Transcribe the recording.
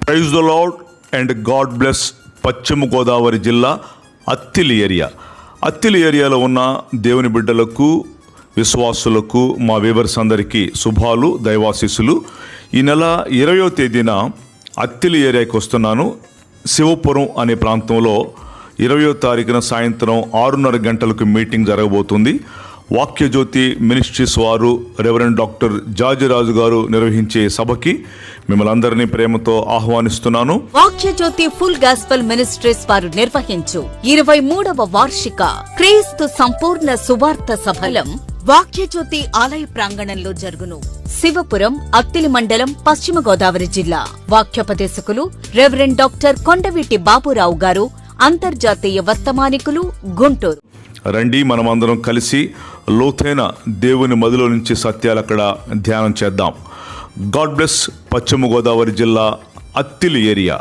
Praise the lord and god bless. Paschima Godavari జిల్లా అత్తిలి ఏరియాలో ఉన్న దేవుని బిడ్డలకు, విశ్వాసులకు, మా వ్యూవర్స్ అందరికీ శుభాలు, దైవాశీస్సులు. ఈ నెల 20వ తేదీన అత్తిలి ఏరియాకి వస్తున్నాను. శివపురం అనే ప్రాంతంలో 20వ తారీఖున సాయంత్రం 6:30 గంటలకు మీటింగ్ జరగబోతుంది. వాక్యజ్యోతి మినిస్ట్రీస్ వారు రెవరెండ్ డాక్టర్ జాజిరాజు గారు నిర్వహించే సభకి మిమ్మల్ని అందరినీ ప్రేమతో ఆహ్వానిస్తున్నాను. వాక్యజ్యోతి ఫుల్ గాస్పెల్ మినిస్ట్రీస్ వారు నిర్వహించు 23వ వార్షిక క్రీస్తు సంపూర్ణ సువార్త సఫలం వాక్యజ్యోతి ఆలయ ప్రాంగణంలో జరుగును. శివపురం, అత్తిలి మండలం, పశ్చిమ గోదావరి జిల్లా. వాక్యోపదేశకులు రెవరెండ్ డాక్టర్ కొండవీటి బాబురావు గారు, అంతర్జాతీయ వర్తమానికులు, గుంటూరు. రండి, మనమందరం కలిసి లోతైన దేవుని మదిలో నుంచి సత్యాలు అక్కడ ధ్యానం చేద్దాం. God bless. పశ్చిమ గోదావరి జిల్లా అత్తిలి ఏరియా.